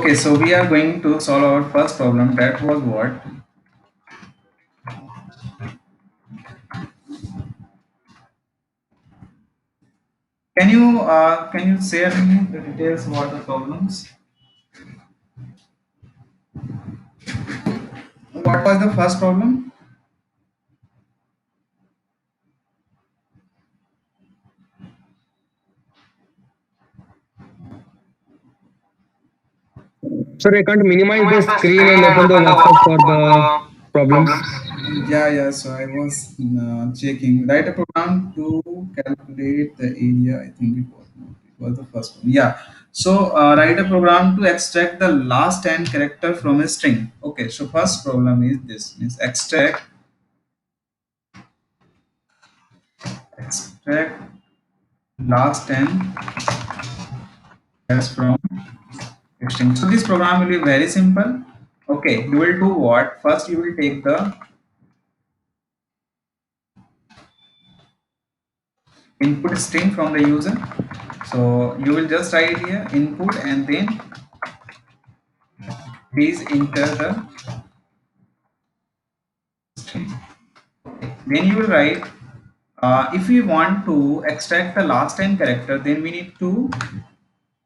Okay, so we are going to solve our first problem. That was what? Can you share me the details about the problems? What was the first problem? Sir, I can't minimize the Minimize the screen screen and and open the open the WhatsApp WhatsApp for for the the problems. problems. Yeah. So I was checking. Write a program to calculate the area. I think it was not. It was the first one. Yeah. So write a program to extract the last 10 character from a string. Okay. So first problem is this: means extract last 10 characters from string. So this program will be very simple. Okay. You will do what? First, you will take the input string from the user. So you will just write here input and then please enter the string. Then you will write if we want to extract the last 10 character, then we need to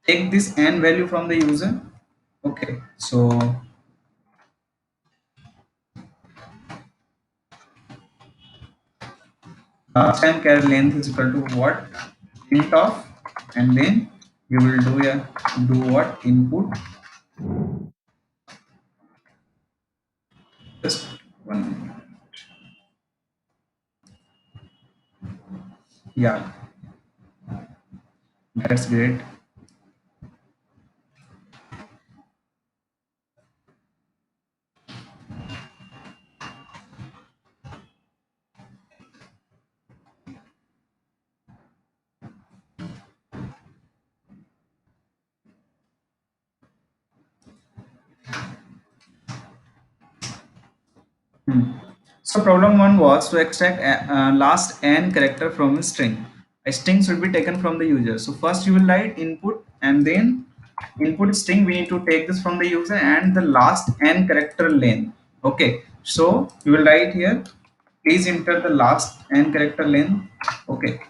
take this n value from the user. Okay, so last 10 character length is equal to what? Int of, and then you will do what? Input. Just one minute. Yeah, that's great. Hmm. So problem one was to extract last n character from a string. A string should be taken from the user. So first you will write input and then input string. We need to take this from the user and the last n character length. Okay. So you will write here. Please enter the last n character length. Okay.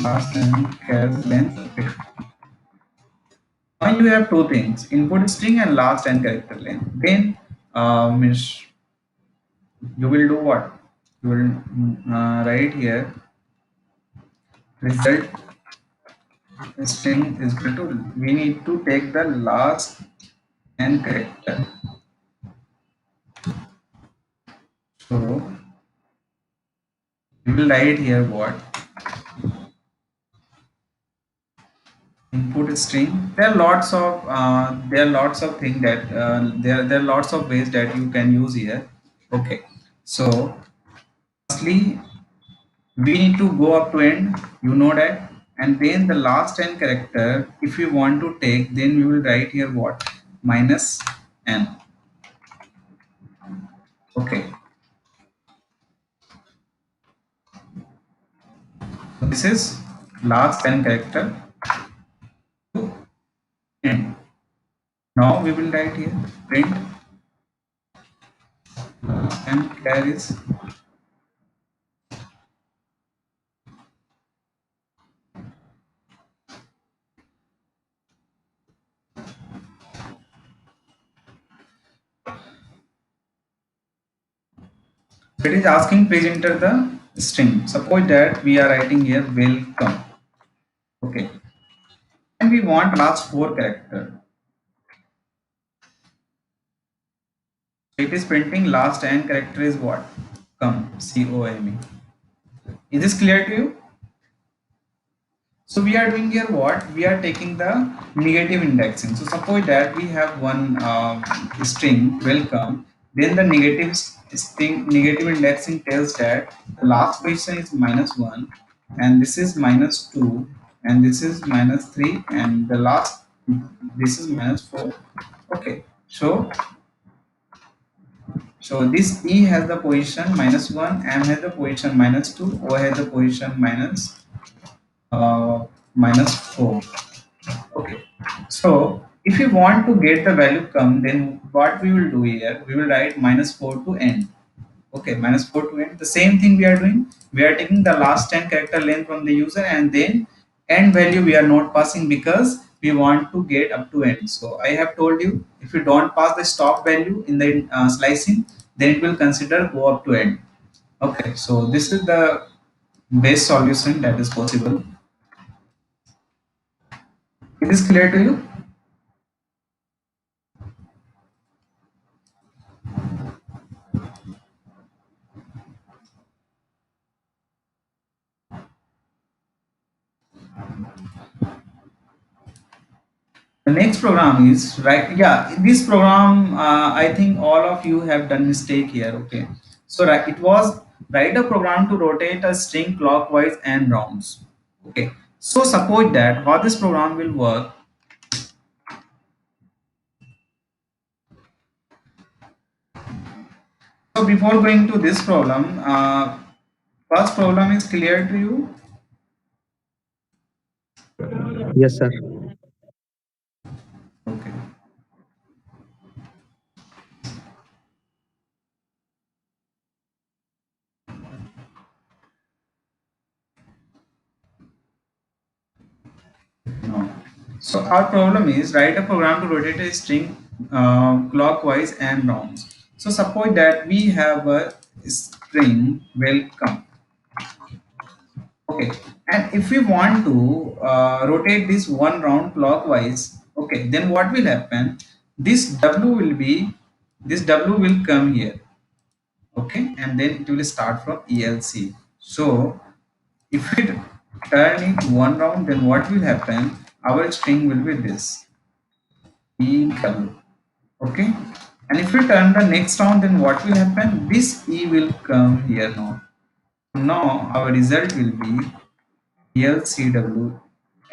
Last n character length. Okay. Now you have two things: input string and last n character length. Then means you will do what? You will write here result string is equal to, we need to take the last n character. So we will write here what? Input string. There are lots of things that there are lots of ways that you can use here. Okay. So firstly we need to go up to end, you know that, and then the last 10 character if we want to take, then we will write here what? Minus n. Okay, so this is last 10 character to end. Now we will write here print and carries. So it is asking please enter the string. Suppose that we are writing here welcome. Okay, and we want last four character. It is printing last 10 character is what? Come, COME. Is this clear to you? So we are doing here what? We are taking the negative indexing. So suppose that we have one string welcome, then the negative indexing tells that the last position is -1, and this is -2, and this is -3, and the last this is -4. Okay, so So this E has the position -1, M has the position -2, O has the position uh, -4. Okay. So if you want to get the value come, then what we will do here, we will write -4 to n. Okay, -4 to n. The same thing we are doing. We are taking the last 10 character length from the user, and then end value we are not passing because we want to get up to n. So I have told you, if you don't pass the stop value in the slicing, then it will consider go up to n. Okay, so this is the best solution that is possible. It is clear to you? The next program is right. Yeah, this program, I think all of you have done mistake here. Okay, so right, it was write a program to rotate a string clockwise and rounds. Okay, so suppose that how this program will work. So before going to this problem, first problem is clear to you. Yes, sir. Okay. No. So our problem is write a program to rotate a string clockwise and rounds. So suppose that we have a string welcome. Okay, and if we want to rotate this one round clockwise, okay, then what will happen? This W will be, this W will come here, okay, and then it will start from ELC. So if we turn it one round, then what will happen? Our string will be this EW, okay, and if we turn the next round, then what will happen? This E will come here now. Now our result will be LCW,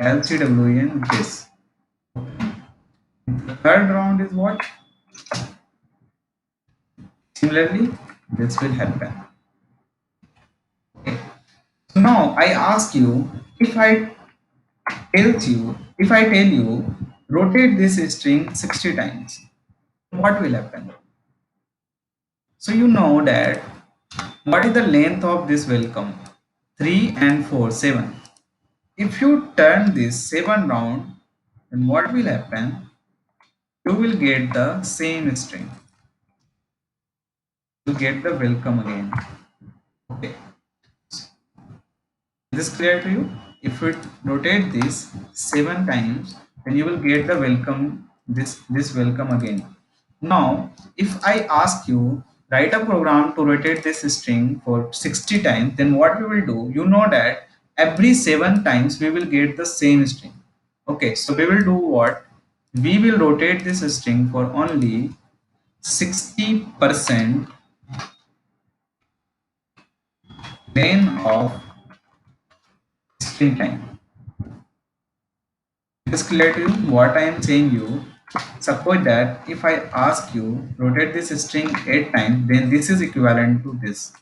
LCWN this. The third round is what? Similarly, this will happen. Okay. So now I ask you, if I tell you, rotate this string 60 times, what will happen? So you know that what is the length of this welcome? 3 and 4, 7. If you turn this 7 round, then what will happen? You will get the same string. You get the welcome again. Okay. Is this clear to you? If we rotate this 7 times, then you will get the welcome, this welcome again. Now, if I ask you write a program to rotate this string for 60 times, then what we will do? You know that every 7 times we will get the same string. Okay, so we will do what? We will rotate this string for only 60% length of string time. It is clear to you what I am saying you. Suppose that if I ask you rotate this string 8 times, then this is equivalent to this.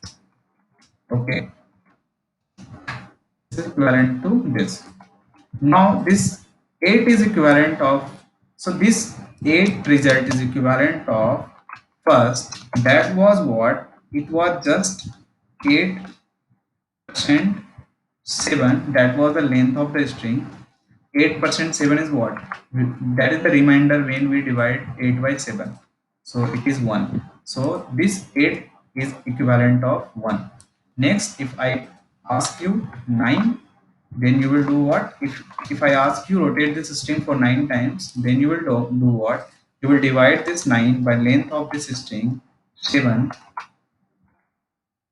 Okay, this is equivalent to this. Now this 8 is equivalent of, so this 8 result is equivalent of first, that was what? It was just 8% 7, that was the length of the string. 8% 7 is what? That is the remainder when we divide 8 by 7. So it is 1. So this 8 is equivalent of 1. Next, if I ask you 9, then you will do what? If I ask you rotate this string for 9 times, then you will do what? You will divide this 9 by length of this string 7,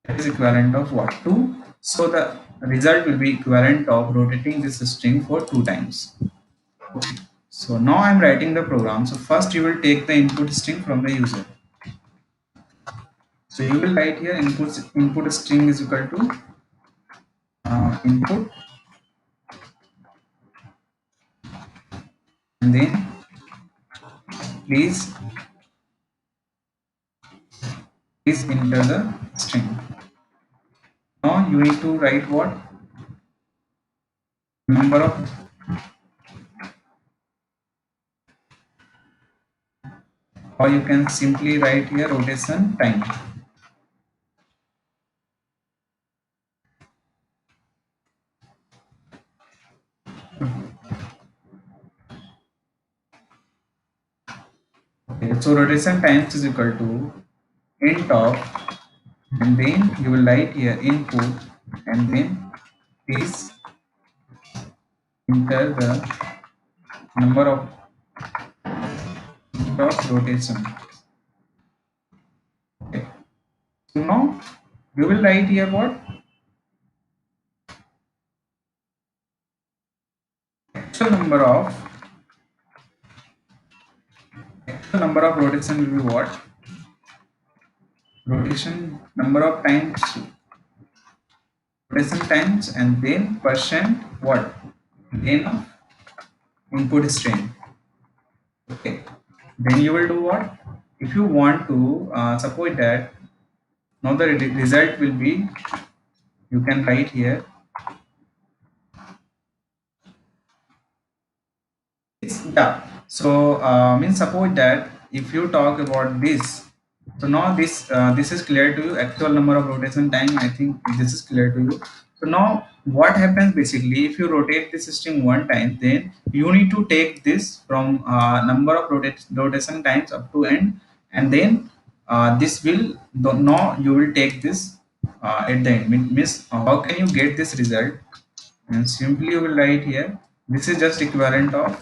that is equivalent of what? 2. So the result will be equivalent of rotating this string for 2 times. Okay. So now I'm writing the program. So first you will take the input string from the user. So you will write here input string is equal to input, and then please Please enter the string. Now you need to write what? Number of, or you can simply write here rotation time. Okay, so rotation times is equal to int of, and then you will write here input, and then please enter the number of rotation. Okay. So now you will write here what? Actual number of rotation will be what? Rotation number of times, rotation times, and then percent what? Gain of input string. Okay. Then you will do what? If you want to suppose that now the result will be, you can write here. Yeah. So means suppose that if you talk about this, so now this is clear to you. Actual number of rotation time, I think this is clear to you. So now what happens basically, if you rotate this string one time, then you need to take this from number of rotation times up to end, and then this will now you will take this at the end. Means how can you get this result? And simply you will write here. This is just equivalent of,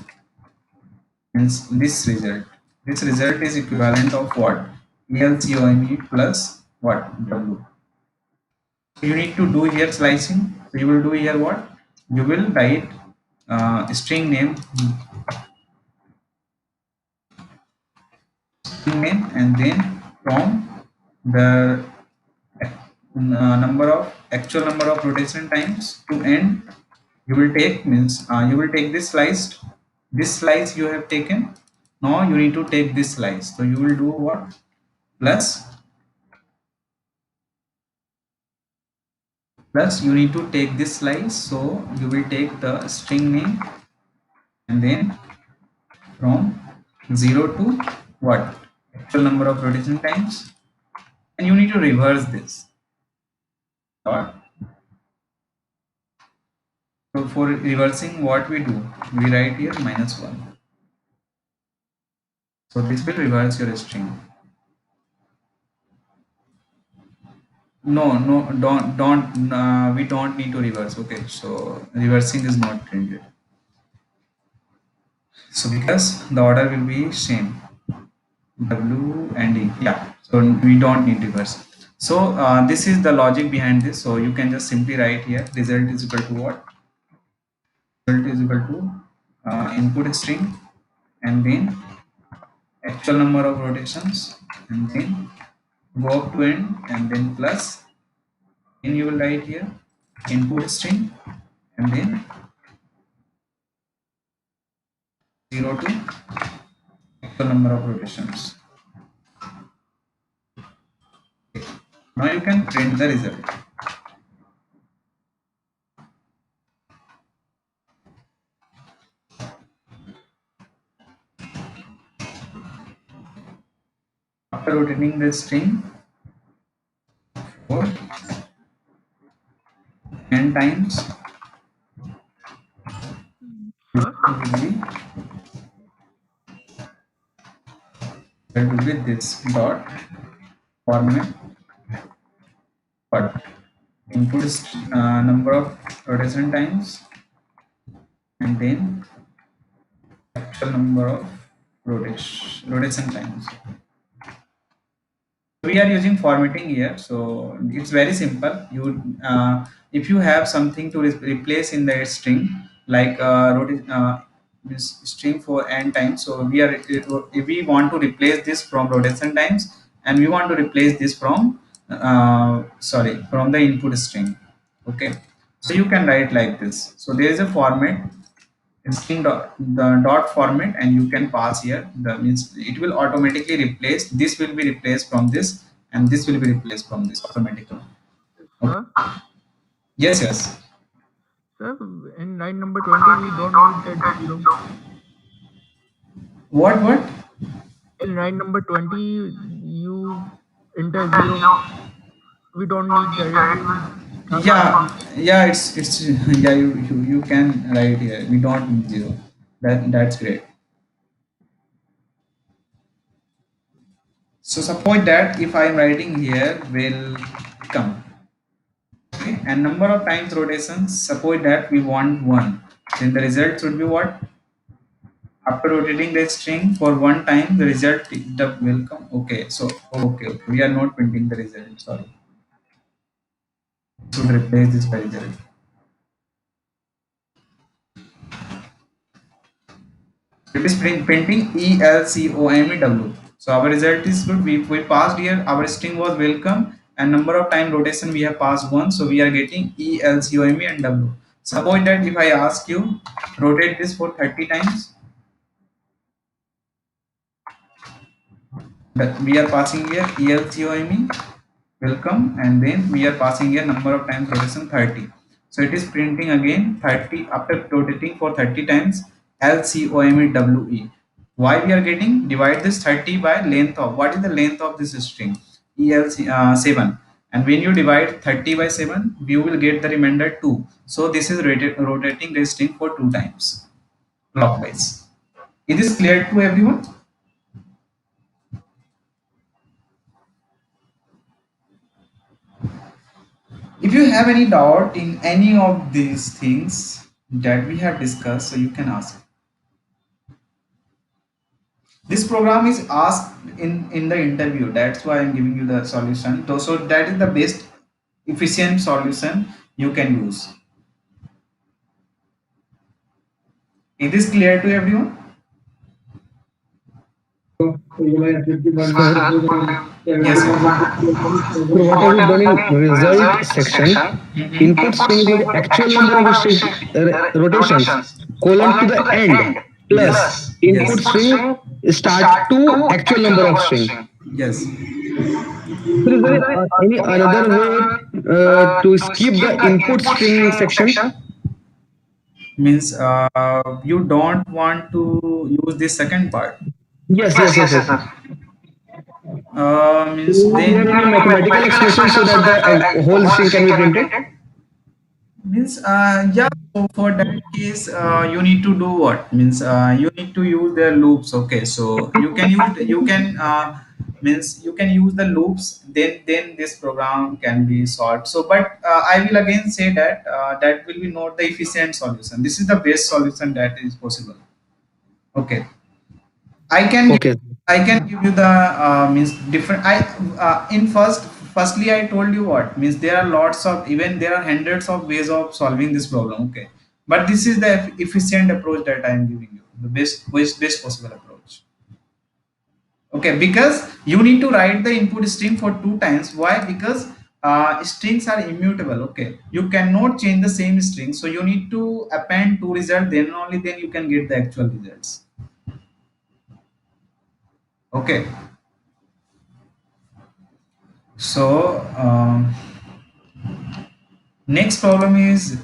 means this result. This result is equivalent of what? ELCOME plus what? W. So you need to do here slicing. So you will do here what? You will write string name, and then from the number of actual number of rotation times to end, you will take, means you will take this slice you have taken. Now you need to take this slice, so you will do what? Plus you need to take this slice, so you will take the string name, and then from 0 to what? Actual number of rotation times, and you need to reverse this dot. So for reversing, what we do, we write here -1. So this will reverse your string. No, don't we don't need to reverse. Okay, so reversing is not needed. So because the order will be same, W and E. Yeah, so we don't need reverse. So this is the logic behind this. So you can just simply write here result is equal to what? Result is equal to input string, and then actual number of rotations, and then go up to end, and then plus. Then you will write here input string, and then 0 to actual number of rotations. Okay. Now you can print the result. After rotating the string for n times, it will be this dot format, but input is number of rotation times, and then actual number of rotation times. We are using formatting here, so it's very simple. You if you have something to replace in the string, like this string for n times, so if we want to replace this from rotation times, and we want to replace this from from the input string. Okay, so you can write like this. So there is a format, string the dot format, and you can pass here the, means it will automatically replace, this will be replaced from this and this will be replaced from this automatically. Okay. Sir, Yes, yes. sir, in line number 20, we don't need that zero. What? In line number 20, you enter zero. We don't need that. It will start from Yeah, zero. yeah. It's yeah. You can write here. We don't need zero. That's great. So suppose that if I am writing here will come, okay, and number of times rotations. Suppose that we want one, then the result should be what? After rotating the string for one time, the result the will come. Okay, so okay, we are not printing the result. Sorry, should replace this by result. It is printing ELCOMEW. So our result is good. We passed here. Our string was welcome, and number of time rotation we have passed one. So we are getting ELCOME and W. Suppose that if I ask you rotate this for 30 times, that we are passing here ELCOME welcome, and then we are passing here number of times rotation 30. So it is printing again 30 after rotating for 30 times LCOMEWE. Why we are getting? Divide this 30 by length of, what is the length of this string? ELC 7, and when you divide 30 by 7 you will get the remainder 2. So this is rotating the string for 2 times clockwise. It is clear to everyone? If you have any doubt in any of these things that we have discussed, so you can ask. This program is asked in the interview. That's why I'm giving you the solution. So that is the best efficient solution you can use. Is this clear to everyone? Sir, Yes, yes. so what have you done in result section? Input string equal to actual number of rotations colon to the end plus Yes. input string start to actual number of string. Yes. So is there any another way to skip the input string section? Means you don't want to use this second part. Yes. Means Is there any then mathematical expression so that the whole string can be printed? means yeah, so for that case you need to do what? Means you need to use the loops. Okay, so you can means you can use the loops, then this program can be solved. So but I will again say that that will be not the efficient solution. This is the best solution that is possible. Okay, I can Okay. I can give you the means different. I in firstly I told you what means there are lots of, even there are hundreds of ways of solving this problem. Okay, but this is the efficient approach that I am giving you, the best possible approach. Okay, because you need to write the input string for 2 times. Why? Because strings are immutable. Okay, you cannot change the same string, so you need to append two results. Then only then you can get the actual results. Okay. So next problem is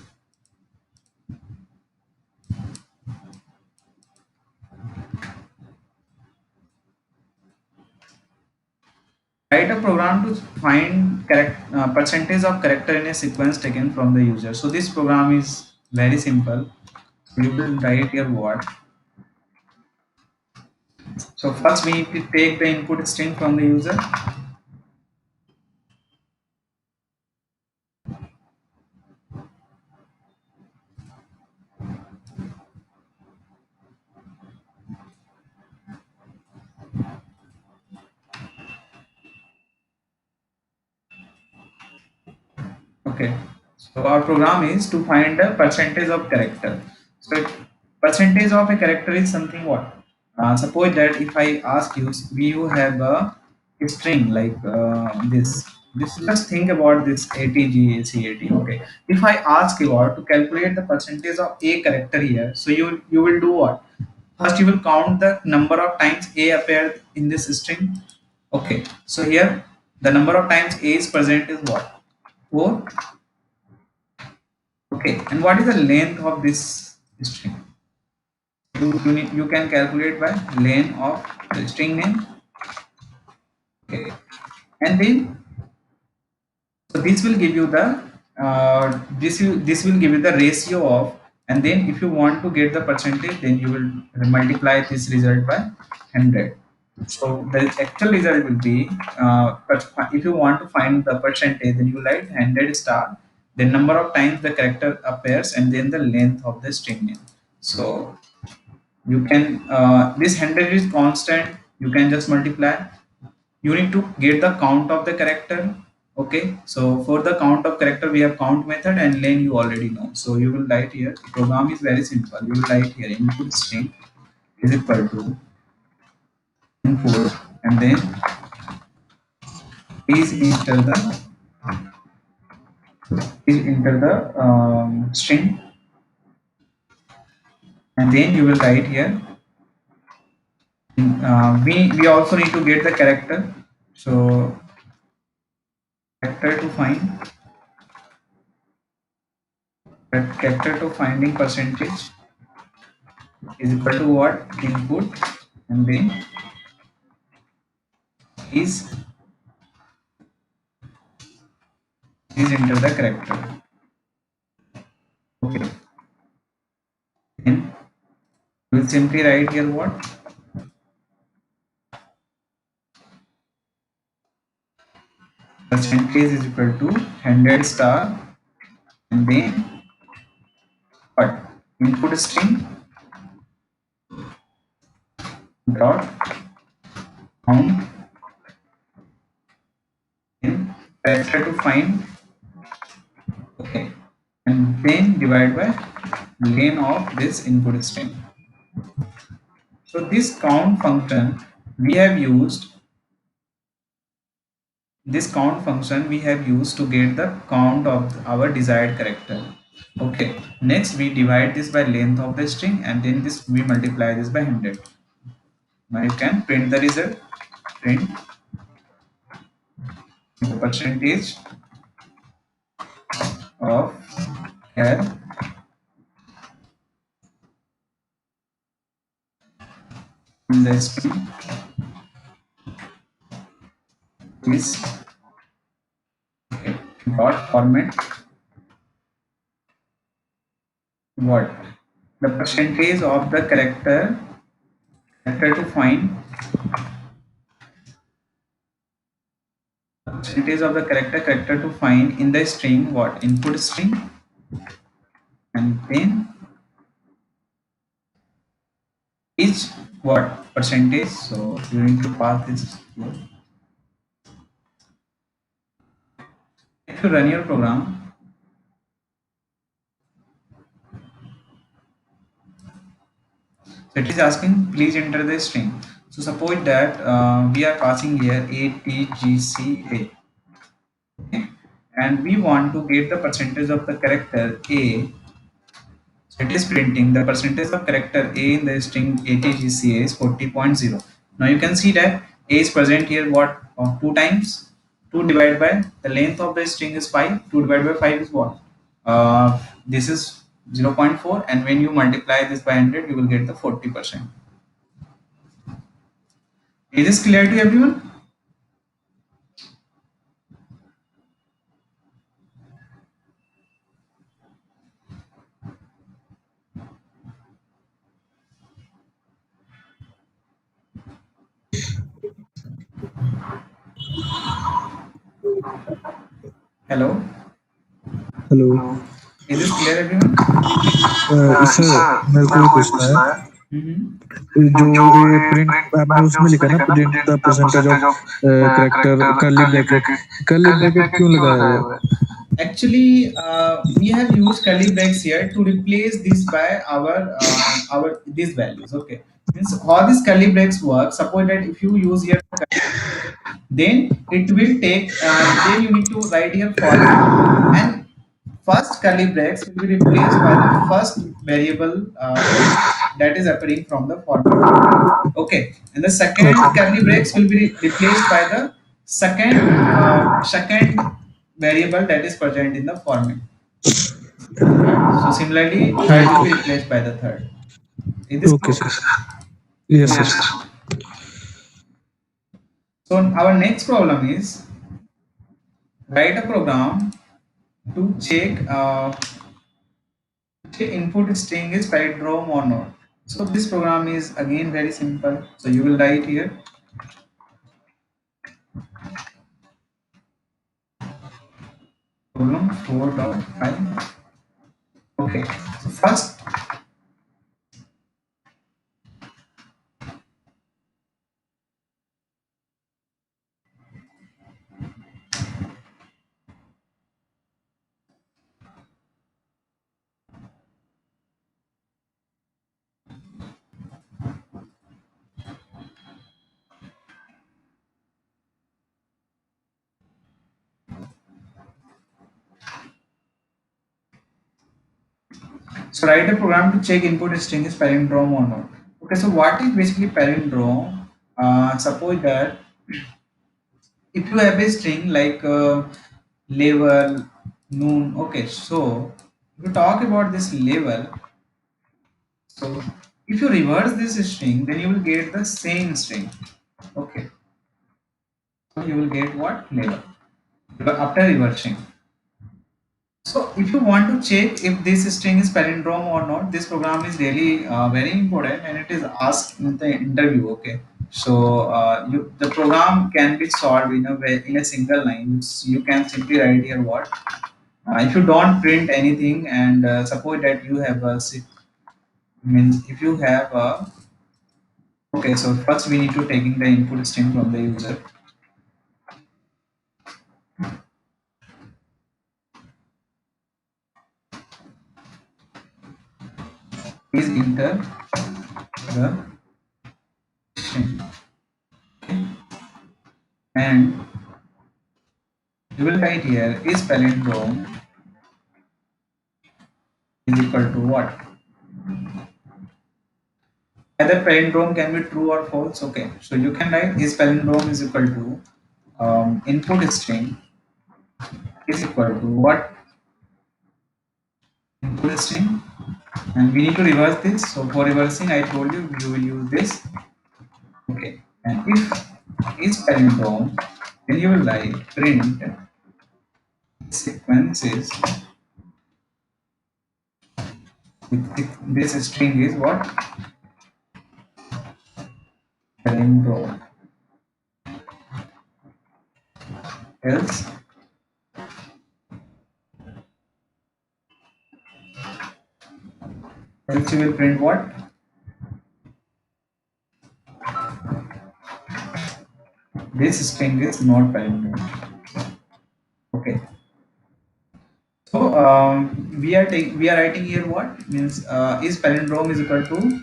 write a program to find percentage of character in a sequence taken from the user. So this program is very simple. You will write your word. So first we need to take the input string from the user. Okay. So our program is to find the percentage of character. So percentage of a character is something what? Suppose that if I ask you, you have a string like this. This just think about this ATGACAT. Okay. If I ask you to calculate the percentage of a character here, so you will do what? First, you will count the number of times a appeared in this string. Okay. So here The number of times a is present is what? 4. Okay, and what is the length of this string? You can calculate by length of the string name. Okay, and then so this will give you the this will give you the ratio of, and then if you want to get the percentage, then you will multiply this result by 100. So the actual result will be if you want to find the percentage, then you write 100 star, the number of times the character appears, and then the length of the string name. So you can this 100 is constant, you can just multiply. You need to get the count of the character. Okay, so for the count of character we have count method, and len you already know. So you will write here, program is very simple. You will write here input string is equal to input, and then please enter the string, and then you will write here we also need to get the character. So character to find, character to finding percentage is equal to what? Input, and then is enter the character. Okay, then we will simply write here what? Percentage is equal to 100 star, and then what? Input string dot count in character to find. Okay, and then divide by len of this input string. So this count function we have used, this count function we have used to get the count of our desired character. Okay, next we divide this by length of the string, and then this we multiply this by 100. Now you can print the result. Print the percentage of char in the string is dot format what? The percentage of the character to find, percentage of the character to find in the string what? Input string, and then each what? Percentage. So you need to pass this here. If you run your program, so it is asking please enter the string. So suppose that we are passing here ATGCA, okay, and we want to get the percentage of the character A. So it is printing the percentage of character A in the string ATGCA is 40.0. Now you can see that A is present here what? 2 times. 2 divided by the length of the string is 5. 2 divided by 5 is what? This is 0.4, and when you multiply this by 100 you will get the 40%. Is this clear to everyone? Hello, hello is this clear everyone? Sir मेरे को ये पूछना है जो ये print आपने उसमें लिखा ना print the percentage of character curly bracket क्यों लगाया हुआ है? Actually, we have used curly brackets here to replace this by our these values. Okay, means how these curly brackets work. Suppose that if you use here, then it will take. Then you need to write here for, and first curly brackets will be replaced by the first variable that is appearing from the formula. Okay, and the second curly brackets will be replaced by the second variable that is present in the format. Okay. So similarly, third will Okay. be replaced by the third. Is this Okay, clear? sir. Yes, sir. Yes. So our next problem is write a program to check input string is palindrome or not. So this program is again very simple. So you will write here problem 4.5. Okay. So first, so write a program to check input string is palindrome or not. Okay. So what is basically palindrome? Suppose that if you have a string like level, noon. Okay. So if you talk about this level, so if you reverse this string, then you will get the same string. Okay. So you will get what level after reversing. So if you want to check if this string is palindrome or not, this program is really very important and it is asked in the interview. Okay. So the program can be solved in a way in a single line. You can simply write here what if you don't print anything and suppose that you have a means if you have a okay. So first we need to taking the input string from the user. Please enter the string and you will write here is palindrome is equal to what? Either palindrome can be true or false. Okay, so you can write is palindrome is equal to input string is equal to what input string, and we need to reverse this. So for reversing, I told you we will use this. Okay, and if is palindrome, then you will write print sequences with this string is what palindrome. Else you will print what this string is not palindrome. Okay. So we are writing here what means is palindrome is equal to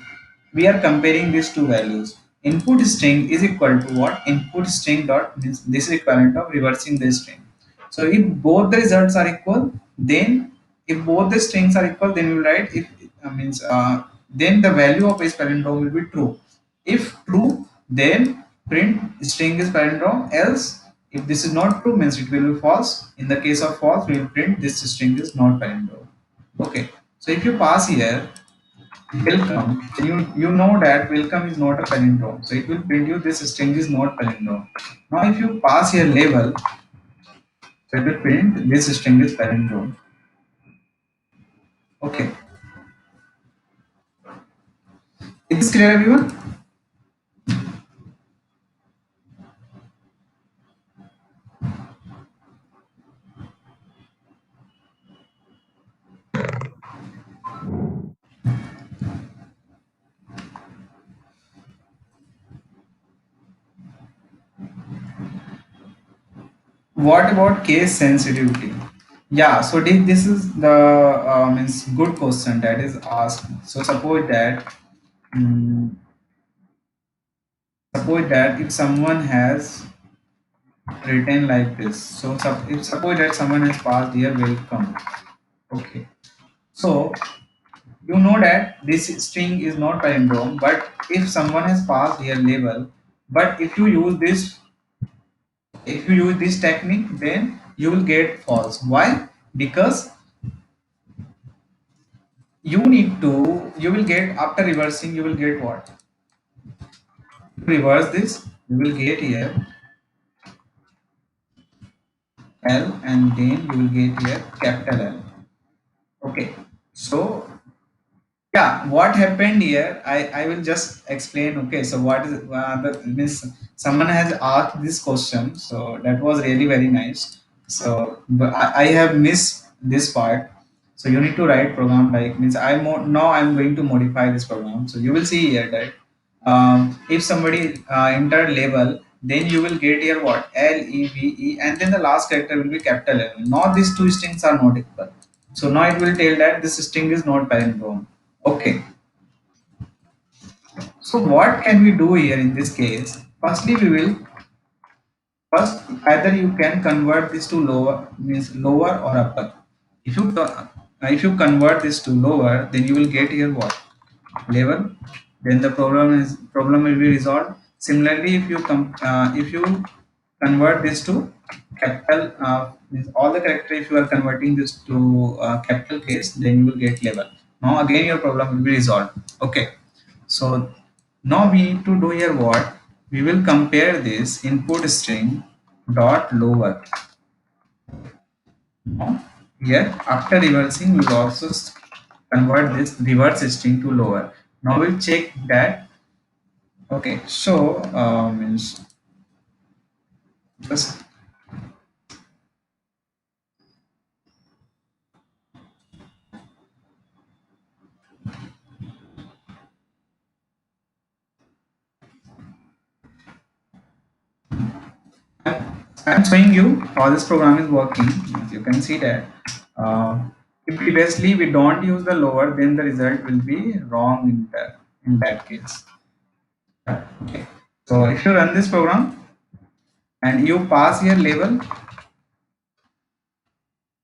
we are comparing these two values. Input string is equal to what input string dot means this is equivalent of reversing the string. So if both the results are equal, then if both the strings are equal, then we will write if means then the value of is palindrome will be true. If true, then print string is palindrome. Else, if this is not true, means it will be false. In the case of false, we will print this string is not palindrome. Okay. So if you pass here welcome, you know that welcome is not a palindrome. So it will print you this string is not palindrome. Now if you pass here label, so it will print this string is palindrome. Okay. Is this clear everyone? What about case sensitivity? Yeah, so this is the means good question that is asked. So suppose that if someone has written like this, so if suppose that someone has passed here welcome. Okay, so you know that this string is not palindrome, but if someone has passed here label, but if you use this If you use this technique, then you will get false. Why? Because you will get, after reversing, you will get what? Reverse this, you will get here L, and then you will get here capital L. Okay. So yeah, what happened here, I will just explain. Okay, so what is the means, someone has asked this question, so that was really very nice. So but I have missed this part. So you need to write program like means now I'm going to modify this program. So you will see here that if somebody enter label, then you will get here what? L E V E, and then the last character will be capital L. Now these two strings are not equal. So now it will tell that this string is not palindrome. Okay. So what can we do here in this case? Firstly, we will first either you can convert this to lower, means lower or upper. If you convert this to lower, then you will get here what? Level. Then the problem will be resolved. Similarly, if you convert this to capital, means all the character, if you are converting this to capital case, then you will get level. Now again your problem will be resolved. Okay. So now we need to do here what? We will compare this input string dot lower. Now here after reversing, we will also convert this reverse string to lower. Now we'll check that. Okay, so means just I'm showing you how this program is working. You can see that if previously we don't use the lower, then the result will be wrong in that case. Okay. So if you run this program and you pass your label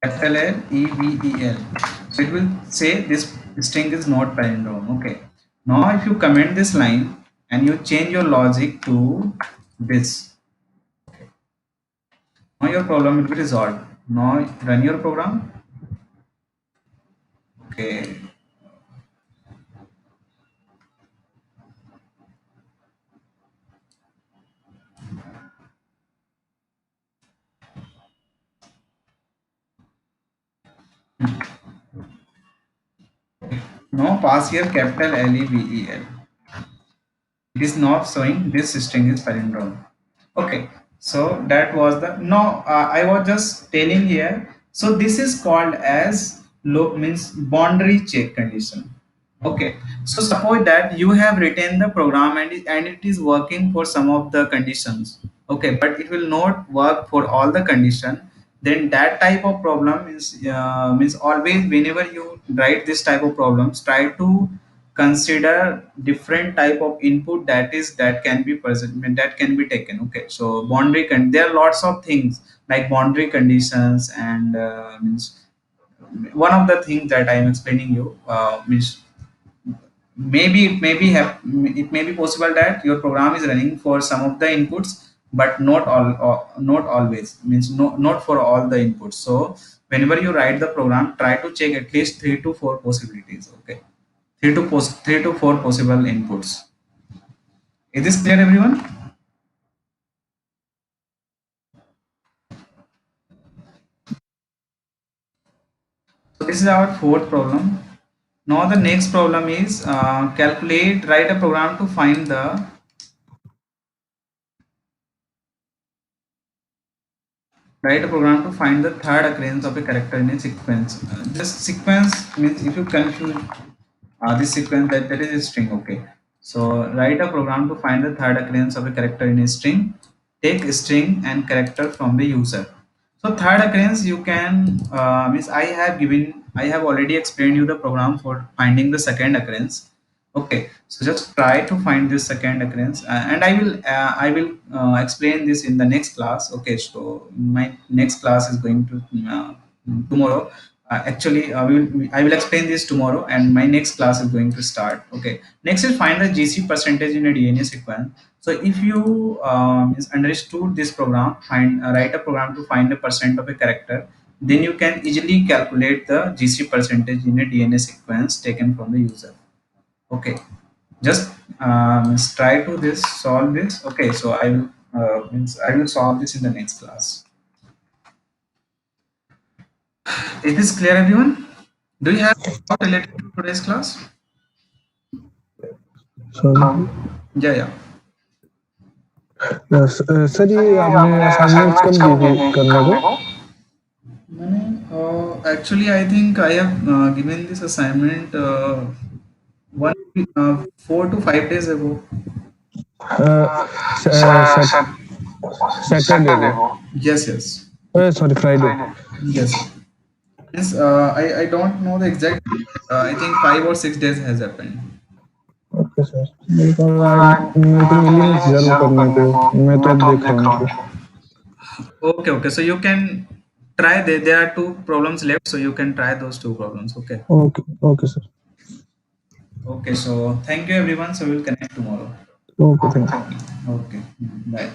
capital L E V E L, so it will say this string is not palindrome. Okay. Now if you comment this line and you change your logic to this, now your problem will be resolved. Now run your program. Okay. Now pass here capital L E V E L. It is not showing this string is palindrome. Okay, so that was the no. I was just telling here. So this is called as low, means boundary check condition. Okay, so suppose that you have written the program and it is working for some of the conditions. Okay, but it will not work for all the condition. Then that type of problem is means always whenever you write this type of problems, try to consider different type of input that can be present, that can be taken. Okay, so there are lots of things like boundary conditions, and means one of the things that I am explaining you means maybe it may be possible that your program is running for some of the inputs, but not all, not always, means not for all the inputs. So whenever you write the program, try to check at least 3 to 4 possibilities. Okay, 3 to 4 possible inputs. Is this clear, everyone? So this is our fourth problem. Now the next problem is write a program to find the third occurrence of a character in a sequence. This sequence means if you confuse this sequence, that is a string. Okay, so write a program to find the third occurrence of a character in a string. Take a string and character from the user. So third occurrence you can means I have already explained you the program for finding the second occurrence. Okay, so just try to find this second occurrence, and I will explain this in the next class. Okay, so my next class is going to tomorrow. Actually, I will explain this tomorrow, and my next class is going to start. Okay, next is find the GC percentage in a DNA sequence. So if you understood this program, write a program to find a percent of a character, then you can easily calculate the GC percentage in a DNA sequence taken from the user. Okay, just try to this solve this. Okay, so I will solve this in the next class. Is this clear, everyone? Do you have doubt related to today's class? Sorry Yeah, yeah. Sir ये आपने assignments कब दी थी करने को? Actually, I think I have given this assignment 4 to 5 days ago. Saturday को? Yes, yes, sorry Friday. yes. Means, I don't know the exact. I think 5 or 6 days has happened. Okay sir. मेरे को मिली नहीं थी sir वो करने को. मैं तो अब देख रहा हूँ उनको. Okay, okay. So you can try. There are 2 problems left, so you can try those 2 problems. Okay. Okay sir. Okay. So thank you, everyone. So we'll connect tomorrow. Okay thank you. Okay. Bye.